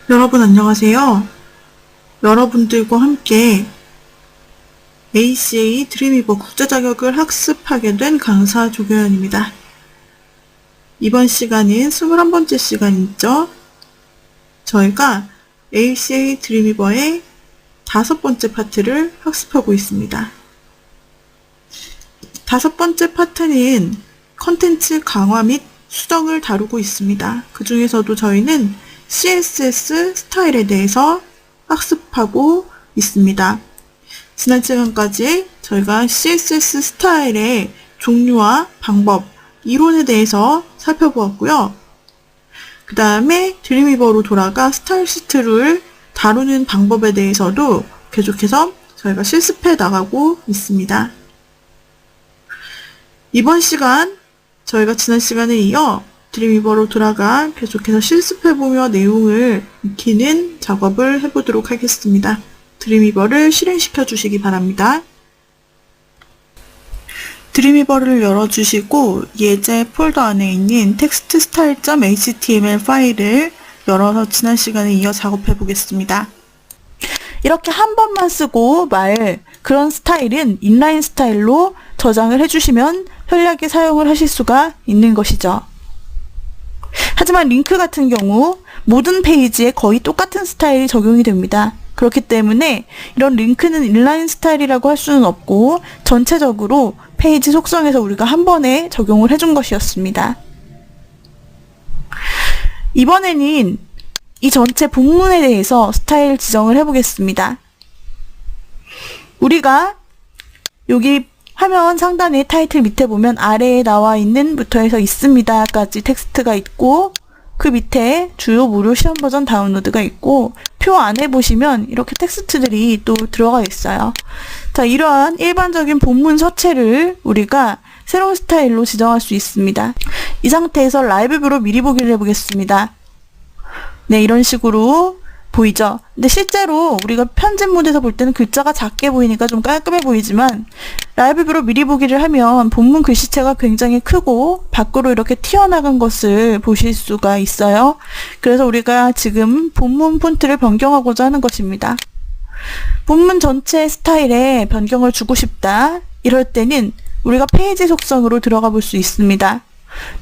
여러분 안녕하세요. 여러분들과 함께 ACA 드림위버 국제자격을 학습하게 된 강사 조교연입니다. 이번 시간은 21번째 시간이죠. 저희가 ACA 드림위버의 5번째 파트를 학습하고 있습니다. 5번째 파트는 컨텐츠 강화 및 수정을 다루고 있습니다. 그 중에서도 저희는 CSS 스타일에 대해서 학습하고 있습니다. 지난 시간까지 저희가 CSS 스타일의 종류와 방법, 이론에 대해서 살펴보았고요. 그 다음에 드림위버로 돌아가 스타일 시트를 다루는 방법에 대해서도 계속해서 저희가 실습해 나가고 있습니다. 이번 시간 저희가 지난 시간에 이어 드림위버로 돌아가 계속해서 실습해보며 내용을 익히는 작업을 해보도록 하겠습니다. 드림위버를 실행시켜 주시기 바랍니다. 드림위버를 열어주시고 예제 폴더 안에 있는 textstyle.html 파일을 열어서 지난 시간에 이어 작업해 보겠습니다. 이렇게 한 번만 쓰고 말 그런 스타일은 인라인 스타일로 저장을 해주시면 편리하게 사용을 하실 수가 있는 것이죠. 하지만 링크 같은 경우 모든 페이지에 거의 똑같은 스타일이 적용이 됩니다. 그렇기 때문에 이런 링크는 인라인 스타일이라고 할 수는 없고 전체적으로 페이지 속성에서 우리가 한 번에 적용을 해준 것이었습니다. 이번에는 이 전체 본문에 대해서 스타일 지정을 해보겠습니다. 우리가 여기 화면 상단의 타이틀 밑에 보면 아래에 나와 있는 부터 해서 있습니다 까지 텍스트가 있고 그 밑에 주요 무료 시험 버전 다운로드가 있고 표 안에 보시면 이렇게 텍스트들이 또 들어가 있어요. 자, 이러한 일반적인 본문 서체를 우리가 새로운 스타일로 지정할 수 있습니다. 이 상태에서 라이브 뷰로 미리 보기를 해보겠습니다. 네, 이런 식으로 보이죠? 근데 실제로 우리가 편집 모드에서 볼 때는 글자가 작게 보이니까 좀 깔끔해 보이지만 라이브 뷰로 미리 보기를 하면 본문 글씨체가 굉장히 크고 밖으로 이렇게 튀어나간 것을 보실 수가 있어요. 그래서 우리가 지금 본문 폰트를 변경하고자 하는 것입니다. 본문 전체 스타일에 변경을 주고 싶다. 이럴 때는 우리가 페이지 속성으로 들어가 볼 수 있습니다.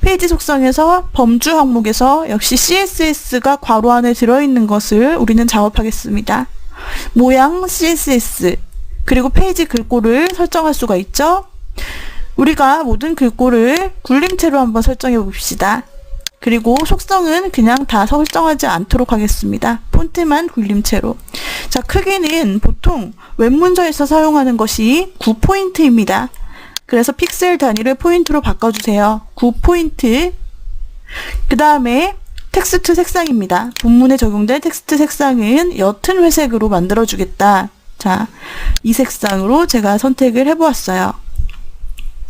페이지 속성에서 범주 항목에서 역시 CSS가 괄호 안에 들어있는 것을 우리는 작업하겠습니다. 모양 CSS 그리고 페이지 글꼴을 설정할 수가 있죠. 우리가 모든 글꼴을 굴림체로 한번 설정해 봅시다. 그리고 속성은 그냥 다 설정하지 않도록 하겠습니다. 폰트만 굴림체로. 자, 크기는 보통 웹문서에서 사용하는 것이 9포인트입니다. 그래서 픽셀 단위를 포인트로 바꿔주세요. 9포인트. 그 다음에 텍스트 색상입니다. 본문에 적용된 텍스트 색상은 옅은 회색으로 만들어주겠다. 자, 이 색상으로 제가 선택을 해보았어요.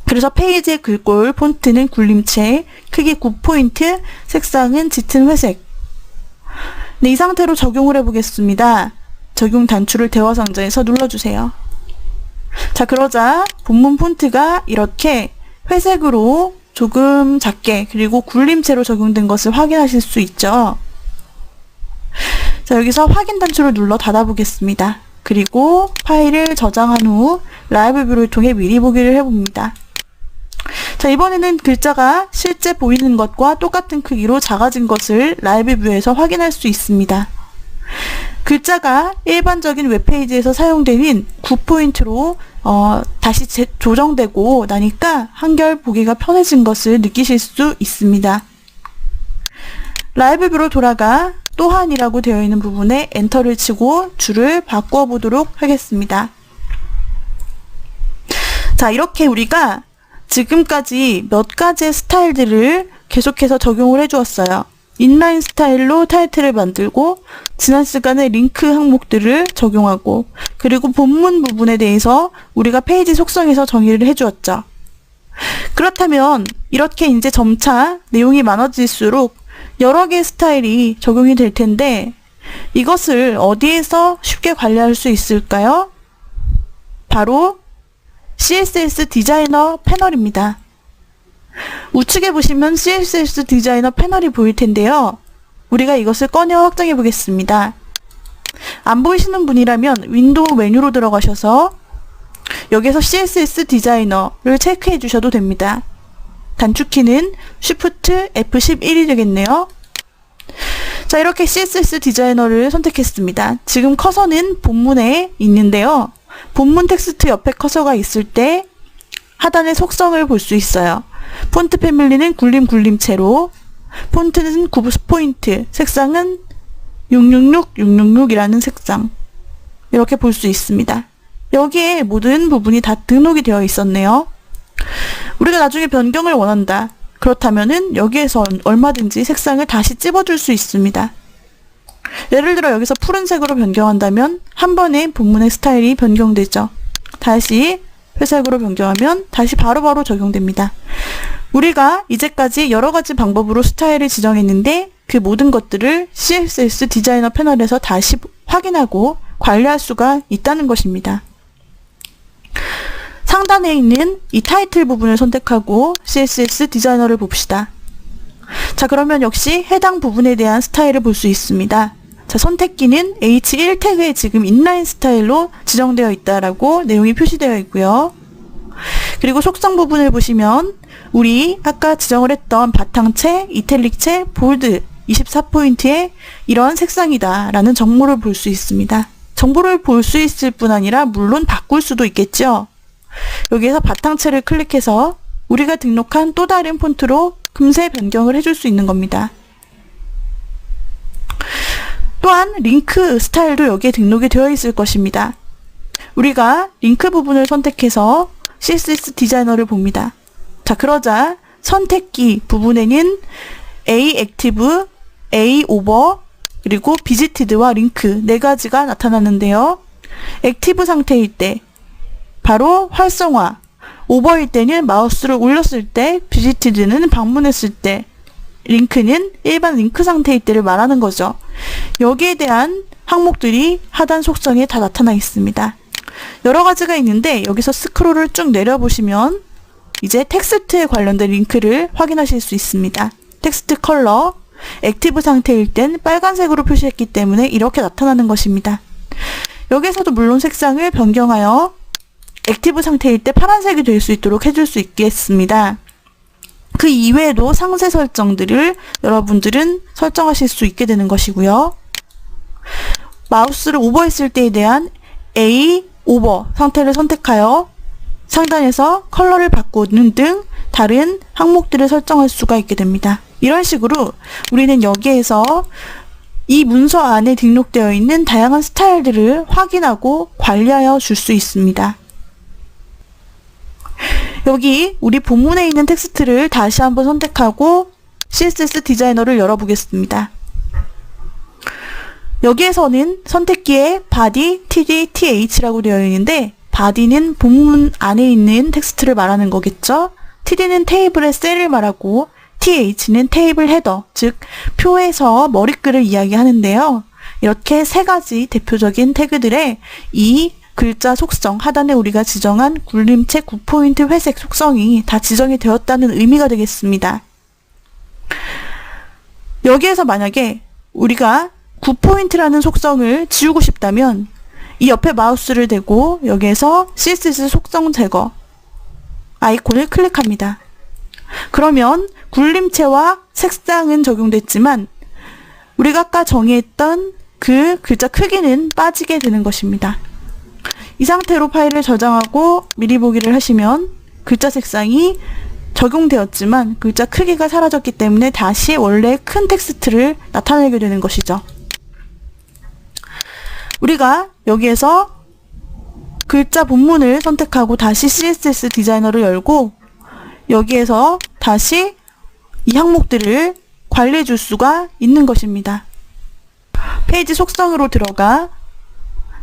그래서 페이지의 글꼴 폰트는 굴림체, 크기 9포인트, 색상은 짙은 회색. 네, 이 상태로 적용을 해보겠습니다. 적용 단추를 대화 상자에서 눌러주세요. 자, 그러자 본문 폰트가 이렇게 회색으로 조금 작게 그리고 굴림체로 적용된 것을 확인하실 수 있죠. 자, 여기서 확인 단추를 눌러 닫아보겠습니다. 그리고 파일을 저장한 후 라이브 뷰를 통해 미리 보기를 해봅니다. 자, 이번에는 글자가 실제 보이는 것과 똑같은 크기로 작아진 것을 라이브 뷰에서 확인할 수 있습니다. 글자가 일반적인 웹페이지에서 사용되는 9포인트로 다시 조정되고 나니까 한결 보기가 편해진 것을 느끼실 수 있습니다. 라이브 뷰로 돌아가 또한이라고 되어 있는 부분에 엔터를 치고 줄을 바꾸어 보도록 하겠습니다. 자, 이렇게 우리가 지금까지 몇 가지의 스타일들을 계속해서 적용을 해주었어요. 인라인 스타일로 타이틀을 만들고 지난 시간에 링크 항목들을 적용하고 그리고 본문 부분에 대해서 우리가 페이지 속성에서 정의를 해주었죠. 그렇다면 이렇게 이제 점차 내용이 많아질수록 여러 개의 스타일이 적용이 될 텐데 이것을 어디에서 쉽게 관리할 수 있을까요? 바로 CSS 디자이너 패널입니다. 우측에 보시면 CSS 디자이너 패널이 보일 텐데요. 우리가 이것을 꺼내어 확장해 보겠습니다. 안 보이시는 분이라면 윈도우 메뉴로 들어가셔서 여기서 CSS 디자이너를 체크해 주셔도 됩니다. 단축키는 Shift F11이 되겠네요. 자, 이렇게 CSS 디자이너를 선택했습니다. 지금 커서는 본문에 있는데요. 본문 텍스트 옆에 커서가 있을 때 하단의 속성을 볼 수 있어요. 폰트 패밀리는 굴림체로, 폰트는 9포인트, 색상은 6666이라는 색상, 이렇게 볼 수 있습니다. 여기에 모든 부분이 다 등록이 되어 있었네요. 우리가 나중에 변경을 원한다. 그렇다면은 여기에서 얼마든지 색상을 다시 찝어줄 수 있습니다. 예를 들어 여기서 푸른색으로 변경한다면 한 번에 본문의 스타일이 변경되죠. 다시 회색으로 변경하면 다시 바로바로 적용됩니다. 우리가 이제까지 여러 가지 방법으로 스타일을 지정했는데 그 모든 것들을 CSS 디자이너 패널에서 다시 확인하고 관리할 수가 있다는 것입니다. 상단에 있는 이 타이틀 부분을 선택하고 CSS 디자이너를 봅시다. 자, 그러면 역시 해당 부분에 대한 스타일을 볼 수 있습니다. 자, 선택키는 H1 태그에 지금 인라인 스타일로 지정되어 있다라고 내용이 표시되어 있고요. 그리고 속성 부분을 보시면 우리 아까 지정을 했던 바탕체, 이탈릭체, 볼드 24포인트의 이런 색상이다 라는 정보를 볼 수 있습니다. 정보를 볼 수 있을 뿐 아니라 물론 바꿀 수도 있겠죠. 여기에서 바탕체를 클릭해서 우리가 등록한 또 다른 폰트로 금세 변경을 해줄 수 있는 겁니다. 또한 링크 스타일도 여기에 등록이 되어 있을 것입니다. 우리가 링크 부분을 선택해서 CSS 디자이너를 봅니다. 자, 그러자 선택키 부분에는 A 액티브, A 오버, 그리고 비지티드와 링크 네 가지가 나타나는데요. 액티브 상태일 때 바로 활성화, 오버일 때는 마우스를 올렸을 때, 비지티드는 방문했을 때, 링크는 일반 링크 상태일 때를 말하는 거죠. 여기에 대한 항목들이 하단 속성에 다 나타나 있습니다. 여러 가지가 있는데 여기서 스크롤을 쭉 내려보시면 이제 텍스트에 관련된 링크를 확인하실 수 있습니다. 텍스트 컬러, 액티브 상태일 땐 빨간색으로 표시했기 때문에 이렇게 나타나는 것입니다. 여기서도 물론 색상을 변경하여 액티브 상태일 때 파란색이 될 수 있도록 해줄 수 있겠습니다. 그 이외에도 상세 설정들을 여러분들은 설정하실 수 있게 되는 것이고요. 마우스를 오버했을 때에 대한 A 오버 상태를 선택하여 상단에서 컬러를 바꾸는 등 다른 항목들을 설정할 수가 있게 됩니다. 이런 식으로 우리는 여기에서 이 문서 안에 등록되어 있는 다양한 스타일들을 확인하고 관리하여 줄 수 있습니다. 여기 우리 본문에 있는 텍스트를 다시 한번 선택하고 CSS 디자이너를 열어보겠습니다. 여기에서는 선택기에 body, td, th라고 되어 있는데 body는 본문 안에 있는 텍스트를 말하는 거겠죠. td는 테이블의 셀을 말하고 th는 테이블 헤더, 즉 표에서 머리글을 이야기하는데요. 이렇게 세 가지 대표적인 태그들의 이 글자 속성, 하단에 우리가 지정한 굴림체 9포인트 회색 속성이 다 지정이 되었다는 의미가 되겠습니다. 여기에서 만약에 우리가 9포인트라는 속성을 지우고 싶다면 이 옆에 마우스를 대고 여기에서 CSS 속성 제거 아이콘을 클릭합니다. 그러면 굴림체와 색상은 적용됐지만 우리가 아까 정의했던 그 글자 크기는 빠지게 되는 것입니다. 이 상태로 파일을 저장하고 미리 보기를 하시면 글자 색상이 적용되었지만 글자 크기가 사라졌기 때문에 다시 원래 큰 텍스트를 나타내게 되는 것이죠. 우리가 여기에서 글자 본문을 선택하고 다시 CSS 디자이너를 열고 여기에서 다시 이 항목들을 관리해 줄 수가 있는 것입니다. 페이지 속성으로 들어가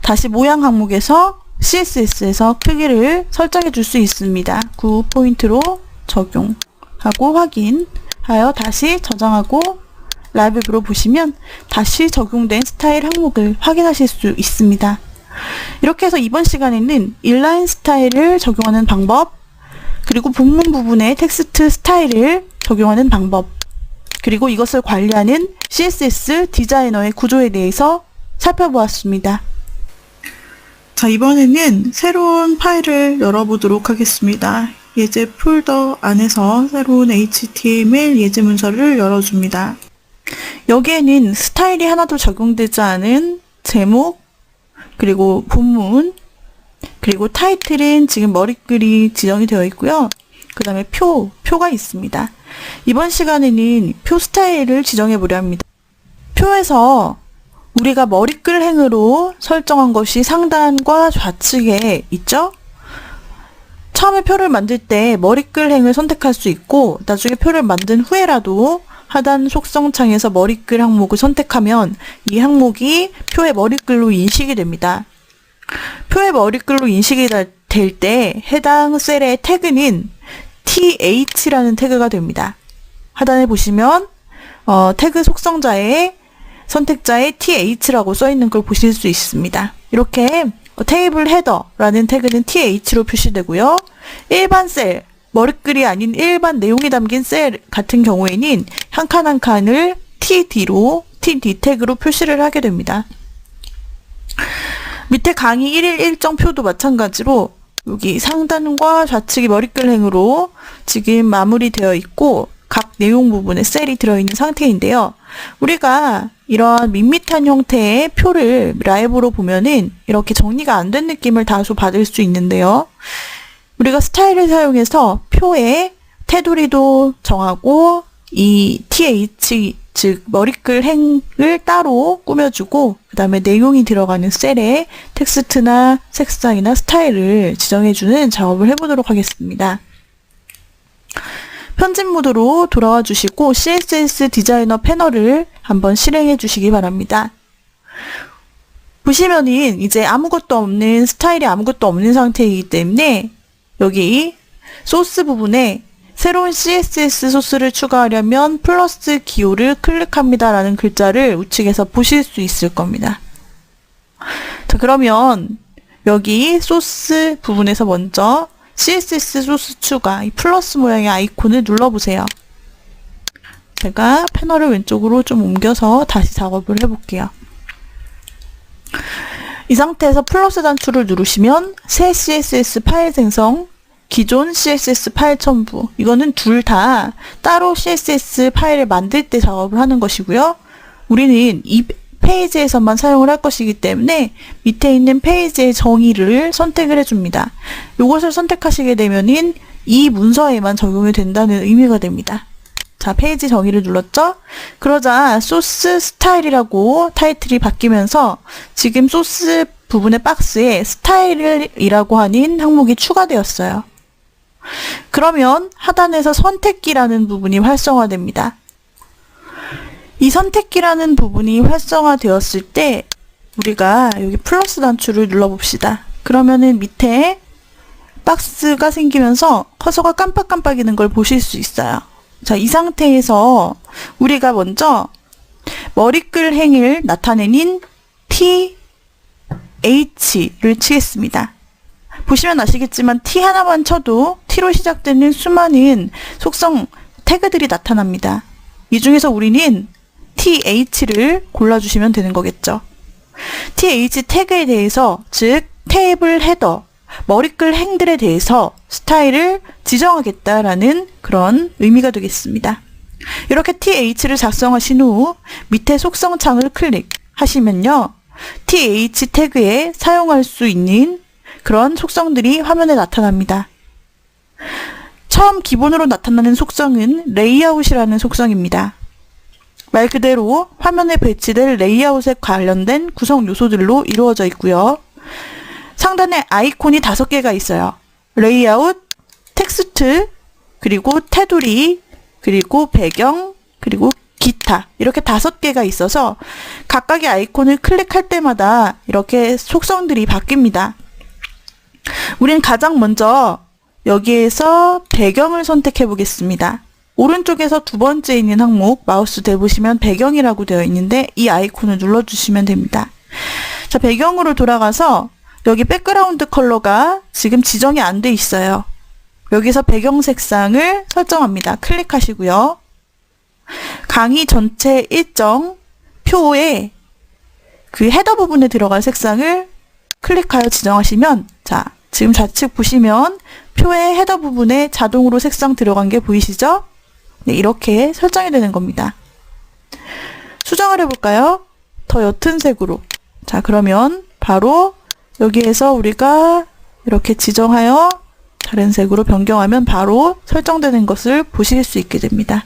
다시 모양 항목에서 CSS에서 크기를 설정해 줄 수 있습니다. 9포인트로 적용하고 확인하여 다시 저장하고 라이브뷰로 보시면 다시 적용된 스타일 항목을 확인하실 수 있습니다. 이렇게 해서 이번 시간에는 인라인 스타일을 적용하는 방법, 그리고 본문 부분에 텍스트 스타일을 적용하는 방법, 그리고 이것을 관리하는 CSS 디자이너의 구조에 대해서 살펴보았습니다. 자, 이번에는 새로운 파일을 열어보도록 하겠습니다. 예제 폴더 안에서 새로운 HTML 예제 문서를 열어줍니다. 여기에는 스타일이 하나도 적용되지 않은 제목, 그리고 본문, 그리고 타이틀은 지금 머리글이 지정이 되어 있고요. 그 다음에 표가 있습니다. 이번 시간에는 표 스타일을 지정해 보려 합니다. 표에서 우리가 머리글 행으로 설정한 것이 상단과 좌측에 있죠? 처음에 표를 만들 때 머리글 행을 선택할 수 있고, 나중에 표를 만든 후에라도 하단 속성창에서 머리글 항목을 선택하면 이 항목이 표의 머리글로 인식이 됩니다. 표의 머리글로 인식이 될 때 해당 셀의 태그는 th라는 태그가 됩니다. 하단에 보시면 태그 속성자의 선택자의 th라고 써있는 걸 보실 수 있습니다. 이렇게 테이블 헤더라는 태그는 th로 표시되고요. 일반 셀, 머리글이 아닌 일반 내용이 담긴 셀 같은 경우에는 한 칸 한 칸을 td 태그로 표시를 하게 됩니다. 밑에 강의 1일 일정 표도 마찬가지로 여기 상단과 좌측이 머리글 행으로 지금 마무리되어 있고 각 내용 부분에 셀이 들어있는 상태인데요. 우리가 이러한 밋밋한 형태의 표를 라이브로 보면은 이렇게 정리가 안 된 느낌을 다소 받을 수 있는데요. 우리가 스타일을 사용해서 표의 테두리도 정하고 이 th, 즉 머리글 행을 따로 꾸며주고 그 다음에 내용이 들어가는 셀에 텍스트나 색상이나 스타일을 지정해주는 작업을 해보도록 하겠습니다. 편집 모드로 돌아와 주시고 CSS 디자이너 패널을 한번 실행해 주시기 바랍니다. 보시면은 이제 아무것도 없는 스타일이 아무것도 없는 상태이기 때문에 여기 소스 부분에 새로운 CSS 소스를 추가하려면 플러스 기호를 클릭합니다 라는 글자를 우측에서 보실 수 있을 겁니다. 자, 그러면 여기 소스 부분에서 먼저 CSS 소스 추가, 이 플러스 모양의 아이콘을 눌러보세요. 제가 패널을 왼쪽으로 좀 옮겨서 다시 작업을 해볼게요. 이 상태에서 플러스 단추를 누르시면 새 CSS 파일 생성, 기존 CSS 파일 첨부, 이거는 둘 다 따로 CSS 파일을 만들 때 작업을 하는 것이고요. 우리는 이 페이지에서만 사용을 할 것이기 때문에 밑에 있는 페이지의 정의를 선택을 해줍니다. 이것을 선택하시게 되면은 이 문서에만 적용이 된다는 의미가 됩니다. 자, 페이지 정의를 눌렀죠? 그러자 소스 스타일이라고 타이틀이 바뀌면서 지금 소스 부분의 박스에 스타일이라고 하는 항목이 추가되었어요. 그러면 하단에서 선택기라는 부분이 활성화됩니다. 이 선택기라는 부분이 활성화되었을 때 우리가 여기 플러스 단추를 눌러봅시다. 그러면은 밑에 박스가 생기면서 커서가 깜빡깜빡이는 걸 보실 수 있어요. 자, 이 상태에서 우리가 먼저 머리글 행을 나타내는 th를 치겠습니다. 보시면 아시겠지만 t 하나만 쳐도 t로 시작되는 수많은 속성 태그들이 나타납니다. 이 중에서 우리는 th를 골라주시면 되는 거겠죠. th 태그에 대해서, 즉 테이블 헤더, 머리글 행들에 대해서 스타일을 지정하겠다라는 그런 의미가 되겠습니다. 이렇게 th를 작성하신 후 밑에 속성 창을 클릭하시면요, th 태그에 사용할 수 있는 그런 속성들이 화면에 나타납니다. 처음 기본으로 나타나는 속성은 레이아웃이라는 속성입니다. 말 그대로 화면에 배치될 레이아웃에 관련된 구성 요소들로 이루어져 있고요. 상단에 아이콘이 5개가 있어요. 레이아웃, 텍스트, 그리고 테두리, 그리고 배경, 그리고 기타, 이렇게 5개가 있어서 각각의 아이콘을 클릭할 때마다 이렇게 속성들이 바뀝니다. 우린 가장 먼저 여기에서 배경을 선택해 보겠습니다. 오른쪽에서 두 번째 있는 항목 마우스 대보시면 배경이라고 되어 있는데 이 아이콘을 눌러주시면 됩니다. 자, 배경으로 돌아가서 여기 백그라운드 컬러가 지금 지정이 안 돼 있어요. 여기서 배경 색상을 설정합니다. 클릭하시고요. 강의 전체 일정 표에 그 헤더 부분에 들어갈 색상을 클릭하여 지정하시면, 자, 지금 좌측 보시면 표의 헤더 부분에 자동으로 색상 들어간 게 보이시죠? 네, 이렇게 설정이 되는 겁니다. 수정을 해볼까요? 더 옅은 색으로. 자, 그러면 바로 여기에서 우리가 이렇게 지정하여 다른 색으로 변경하면 바로 설정되는 것을 보실 수 있게 됩니다.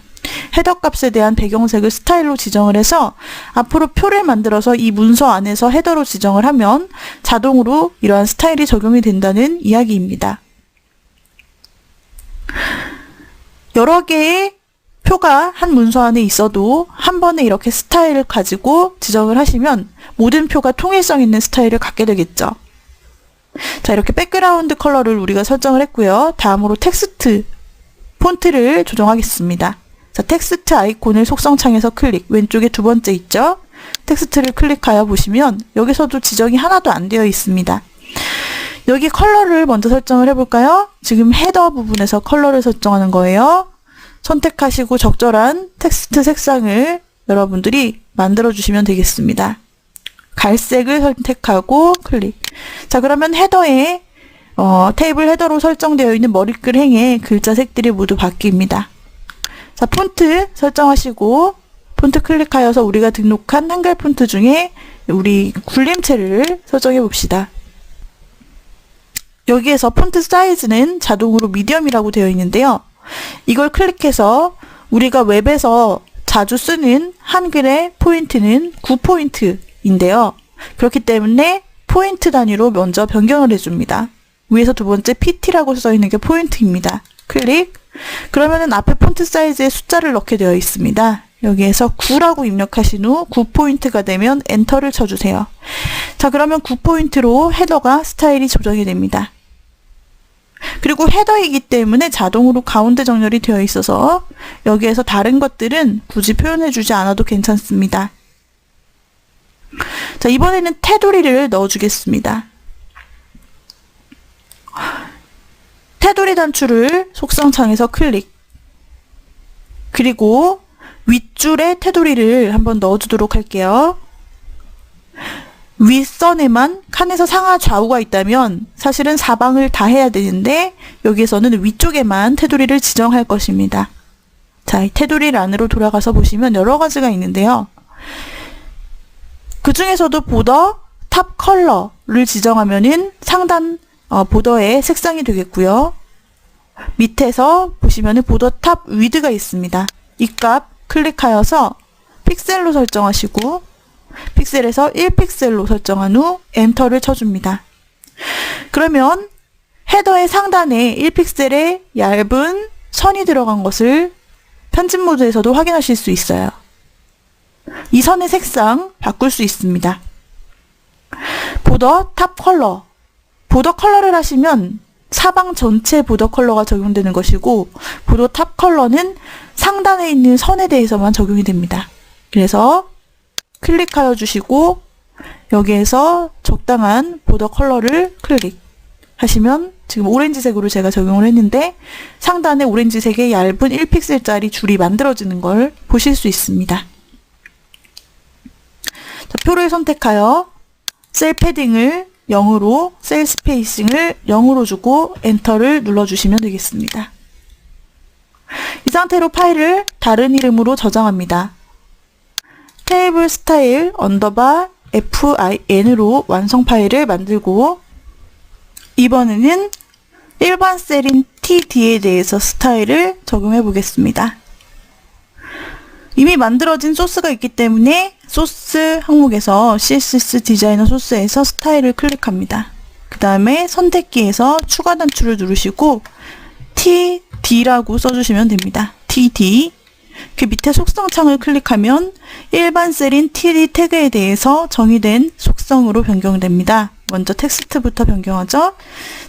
헤더 값에 대한 배경색을 스타일로 지정을 해서 앞으로 표를 만들어서 이 문서 안에서 헤더로 지정을 하면 자동으로 이러한 스타일이 적용이 된다는 이야기입니다. 여러 개의 표가 한 문서 안에 있어도 한 번에 이렇게 스타일을 가지고 지정을 하시면 모든 표가 통일성 있는 스타일을 갖게 되겠죠. 자, 이렇게 백그라운드 컬러를 우리가 설정을 했고요. 다음으로 텍스트, 폰트를 조정하겠습니다. 자, 텍스트 아이콘을 속성창에서 클릭, 왼쪽에 두 번째 있죠? 텍스트를 클릭하여 보시면 여기서도 지정이 하나도 안 되어 있습니다. 여기 컬러를 먼저 설정을 해볼까요? 지금 헤더 부분에서 컬러를 설정하는 거예요. 선택하시고 적절한 텍스트 색상을 여러분들이 만들어주시면 되겠습니다. 갈색을 선택하고 클릭. 자, 그러면 헤더에 테이블 헤더로 설정되어 있는 머리글 행의 글자 색들이 모두 바뀝니다. 자, 폰트 설정하시고 폰트 클릭하여서 우리가 등록한 한글 폰트 중에 우리 굴림체를 설정해 봅시다. 여기에서 폰트 사이즈는 자동으로 미디엄이라고 되어 있는데요. 이걸 클릭해서 우리가 웹에서 자주 쓰는 한글의 포인트는 9포인트인데요. 그렇기 때문에 포인트 단위로 먼저 변경을 해줍니다. 위에서 두 번째 PT라고 써있는 게 포인트입니다. 클릭. 그러면은 앞에 폰트 사이즈에 숫자를 넣게 되어 있습니다. 여기에서 9라고 입력하신 후 9포인트가 되면 엔터를 쳐주세요. 자, 그러면 9포인트로 헤더가 스타일이 조정이 됩니다. 그리고 헤더이기 때문에 자동으로 가운데 정렬이 되어 있어서 여기에서 다른 것들은 굳이 표현해주지 않아도 괜찮습니다. 자, 이번에는 테두리를 넣어주겠습니다. 테두리 단추를 속성창에서 클릭. 그리고 윗줄에 테두리를 한번 넣어주도록 할게요. 윗선에만 칸에서 상하 좌우가 있다면 사실은 사방을 다 해야 되는데 여기에서는 위쪽에만 테두리를 지정할 것입니다. 자, 이 테두리 란으로 돌아가서 보시면 여러 가지가 있는데요. 그 중에서도 보더 탑 컬러를 지정하면은 상단 보더의 색상이 되겠고요. 밑에서 보시면은 보더 탑 위드가 있습니다. 이 값 클릭하여서 픽셀로 설정하시고 픽셀에서 1픽셀로 설정한 후 엔터를 쳐줍니다. 그러면 헤더의 상단에 1픽셀의 얇은 선이 들어간 것을 편집 모드에서도 확인하실 수 있어요. 이 선의 색상 바꿀 수 있습니다. 보더 탑 컬러. 보더 컬러를 하시면 사방 전체 보더 컬러가 적용되는 것이고 보더 탑 컬러는 상단에 있는 선에 대해서만 적용이 됩니다. 그래서 클릭하여 주시고 여기에서 적당한 보더 컬러를 클릭하시면 지금 오렌지색으로 제가 적용을 했는데 상단에 오렌지색의 얇은 1픽셀짜리 줄이 만들어지는 걸 보실 수 있습니다. 자, 표를 선택하여 셀 패딩을 0으로 셀 스페이싱을 0으로 주고 엔터를 눌러주시면 되겠습니다. 이 상태로 파일을 다른 이름으로 저장합니다. 테이블 스타일 언더바 FIN으로 완성 파일을 만들고 이번에는 일반 셀인 TD에 대해서 스타일을 적용해 보겠습니다. 이미 만들어진 소스가 있기 때문에 소스 항목에서 CSS 디자이너 소스에서 스타일을 클릭합니다. 그 다음에 선택기에서 추가 단추를 누르시고 TD라고 써주시면 됩니다. TD. 그 밑에 속성창을 클릭하면 일반 셀인 TD 태그에 대해서 정의된 속성으로 변경됩니다. 먼저 텍스트부터 변경하죠.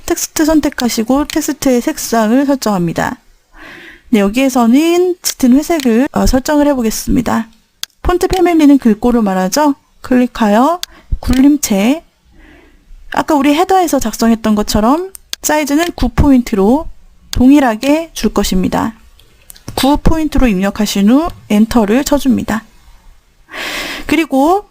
텍스트 선택하시고 텍스트의 색상을 설정합니다. 네, 여기에서는 짙은 회색을 설정을 해보겠습니다. 폰트 패밀리는 글꼴로 말하죠. 클릭하여 굴림체. 아까 우리 헤더에서 작성했던 것처럼 사이즈는 9포인트로 동일하게 줄 것입니다. 9포인트로 입력하신 후 엔터를 쳐줍니다. 그리고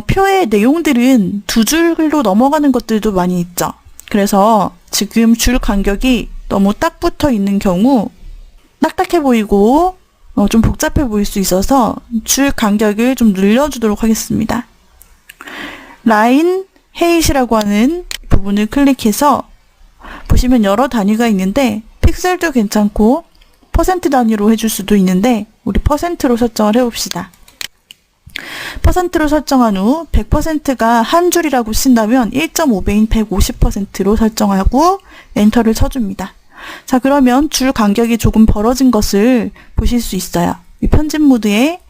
표의 내용들은 두 줄로 넘어가는 것들도 많이 있죠. 그래서 지금 줄 간격이 너무 딱 붙어 있는 경우 딱딱해 보이고 좀 복잡해 보일 수 있어서 줄 간격을 좀 늘려주도록 하겠습니다. 라인 헤이트라고 하는 부분을 클릭해서 보시면 여러 단위가 있는데 픽셀도 괜찮고 퍼센트 단위로 해줄 수도 있는데 우리 퍼센트로 설정을 해봅시다. 퍼센트로 설정한 후 100%가 한 줄이라고 쓴다면 1.5배인 150%로 설정하고 엔터를 쳐줍니다. 자, 그러면 줄 간격이 조금 벌어진 것을 보실 수 있어요. 이 편집 모드에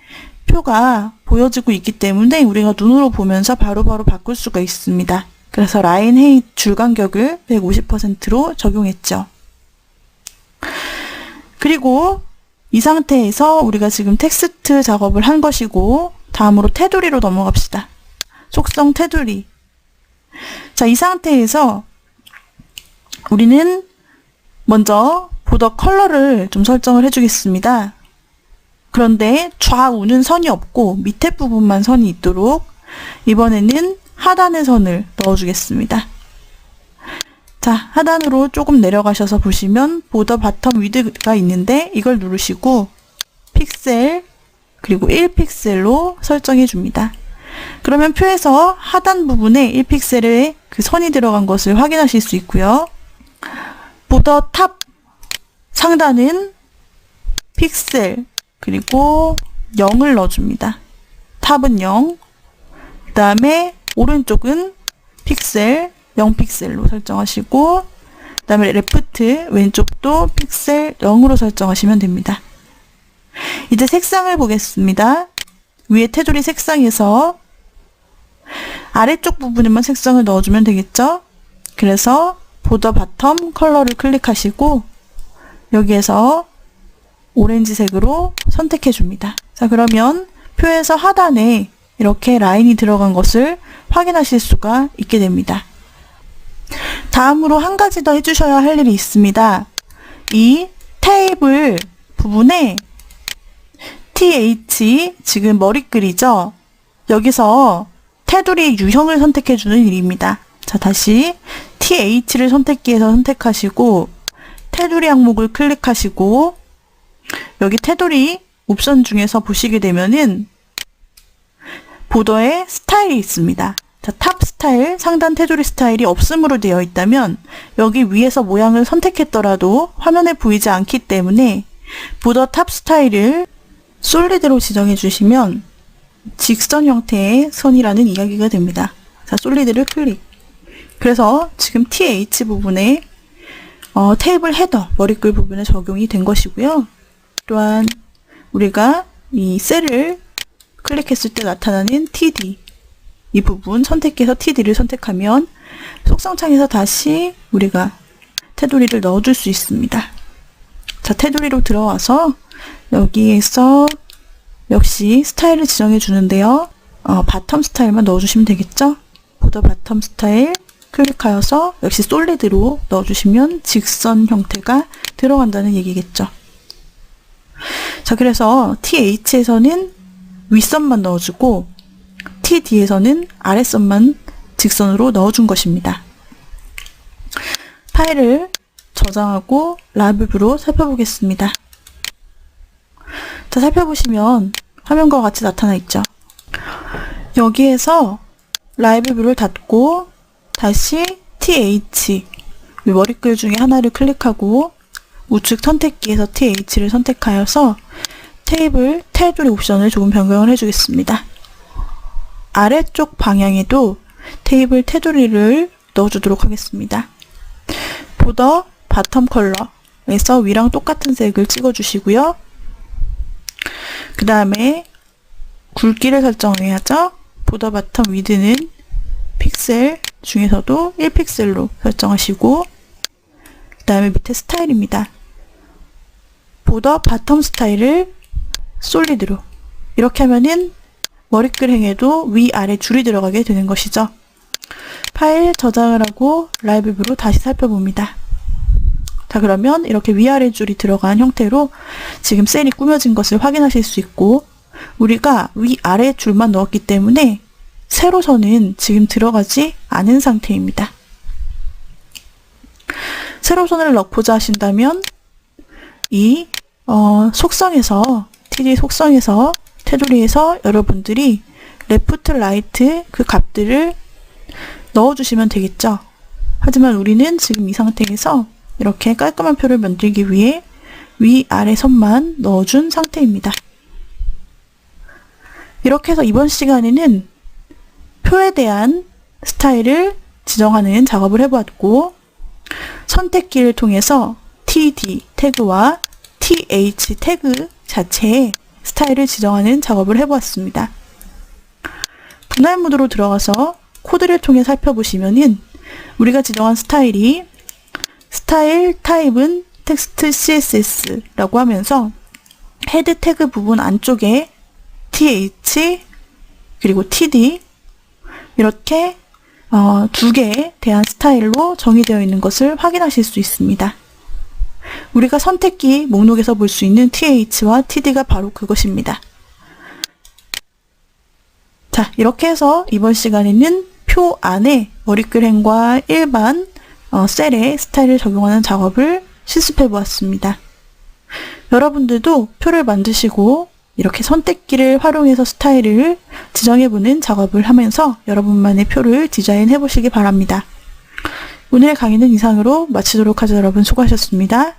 표가 보여지고 있기 때문에 우리가 눈으로 보면서 바로바로 바꿀 수가 있습니다. 그래서 라인 헤이트 줄 간격을 150%로 적용했죠. 그리고 이 상태에서 우리가 지금 텍스트 작업을 한 것이고 다음으로 테두리로 넘어갑시다. 속성 테두리. 자, 이 상태에서 우리는 먼저 보더 컬러를 좀 설정을 해주겠습니다. 그런데 좌우는 선이 없고 밑에 부분만 선이 있도록 이번에는 하단의 선을 넣어주겠습니다. 자, 하단으로 조금 내려가셔서 보시면 보더 바텀 위드가 있는데 이걸 누르시고 픽셀 그리고 1픽셀로 설정해 줍니다. 그러면 표에서 하단 부분에 1픽셀에 그 선이 들어간 것을 확인하실 수 있고요. 보더 탑 상단은 픽셀 그리고 0을 넣어줍니다. 탑은 0, 그 다음에 오른쪽은 픽셀 0픽셀로 설정하시고 그 다음에 레프트 왼쪽도 픽셀 0으로 설정하시면 됩니다. 이제 색상을 보겠습니다. 위에 테두리 색상에서 아래쪽 부분에만 색상을 넣어주면 되겠죠? 그래서 보더 바텀 컬러를 클릭하시고 여기에서 오렌지색으로 선택해 줍니다. 자, 그러면 표에서 하단에 이렇게 라인이 들어간 것을 확인하실 수가 있게 됩니다. 다음으로 한 가지 더 해주셔야 할 일이 있습니다. 이 테이블 부분에 TH, 지금 머리글이죠? 여기서 테두리 유형을 선택해주는 일입니다. 자, 다시 TH를 선택기에서 선택하시고 테두리 항목을 클릭하시고 여기 테두리 옵션 중에서 보시게 되면은 보더에 스타일이 있습니다. 자, 탑 스타일, 상단 테두리 스타일이 없음으로 되어 있다면 여기 위에서 모양을 선택했더라도 화면에 보이지 않기 때문에 보더 탑 스타일을 솔리드로 지정해 주시면 직선 형태의 선이라는 이야기가 됩니다. 자, 솔리드를 클릭. 그래서 지금 TH 부분에 테이블 헤더, 머리글 부분에 적용이 된 것이고요. 또한 우리가 이 셀을 클릭했을 때 나타나는 TD, 이 부분 선택해서 TD를 선택하면 속성창에서 다시 우리가 테두리를 넣어줄 수 있습니다. 자, 테두리로 들어와서 여기에서 역시 스타일을 지정해 주는데요. 바텀 스타일만 넣어주시면 되겠죠? 보더 바텀 스타일 클릭하여서 역시 솔리드로 넣어주시면 직선 형태가 들어간다는 얘기겠죠. 자, 그래서 TH에서는 윗선만 넣어주고 TD에서는 아랫선만 직선으로 넣어준 것입니다. 파일을 저장하고 라이브뷰로 살펴보겠습니다. 자, 살펴보시면 화면과 같이 나타나 있죠. 여기에서 라이브뷰를 닫고 다시 TH, 머리글 중에 하나를 클릭하고 우측 선택기에서 TH를 선택하여서 테이블 테두리 옵션을 조금 변경을 해주겠습니다. 아래쪽 방향에도 테이블 테두리를 넣어주도록 하겠습니다. 보더 바텀 컬러에서 위랑 똑같은 색을 찍어주시고요. 그 다음에 굵기를 설정해야죠. 보더 바텀 위드는 픽셀 중에서도 1픽셀로 설정하시고 그 다음에 밑에 스타일입니다. 보더 바텀 스타일을 솔리드로 이렇게 하면은 머리글 행에도 위아래 줄이 들어가게 되는 것이죠. 파일 저장을 하고 라이브뷰로 다시 살펴봅니다. 자, 그러면 이렇게 위아래 줄이 들어간 형태로 지금 셀이 꾸며진 것을 확인하실 수 있고, 우리가 위아래 줄만 넣었기 때문에 세로선은 지금 들어가지 않은 상태입니다. 세로선을 넣고자 하신다면 이 속성에서 TD 속성에서 테두리에서 여러분들이 레프트, 라이트 그 값들을 넣어주시면 되겠죠. 하지만 우리는 지금 이 상태에서 이렇게 깔끔한 표를 만들기 위해 위아래 선만 넣어준 상태입니다. 이렇게 해서 이번 시간에는 표에 대한 스타일을 지정하는 작업을 해보았고, 선택기를 통해서 TD 태그와 TH 태그 자체의 스타일을 지정하는 작업을 해보았습니다. 분할 모드로 들어가서 코드를 통해 살펴보시면은 우리가 지정한 스타일이 스타일 타입은 텍스트 CSS라고 하면서 헤드 태그 부분 안쪽에 TH 그리고 TD 이렇게 두 개에 대한 스타일로 정의되어 있는 것을 확인하실 수 있습니다. 우리가 선택기 목록에서 볼 수 있는 TH와 TD가 바로 그것입니다. 자, 이렇게 해서 이번 시간에는 표 안에 머리글행과 일반 셀에 스타일을 적용하는 작업을 실습해 보았습니다. 여러분들도 표를 만드시고 이렇게 선택기를 활용해서 스타일을 지정해보는 작업을 하면서 여러분만의 표를 디자인해 보시기 바랍니다. 오늘의 강의는 이상으로 마치도록 하죠. 여러분 수고하셨습니다.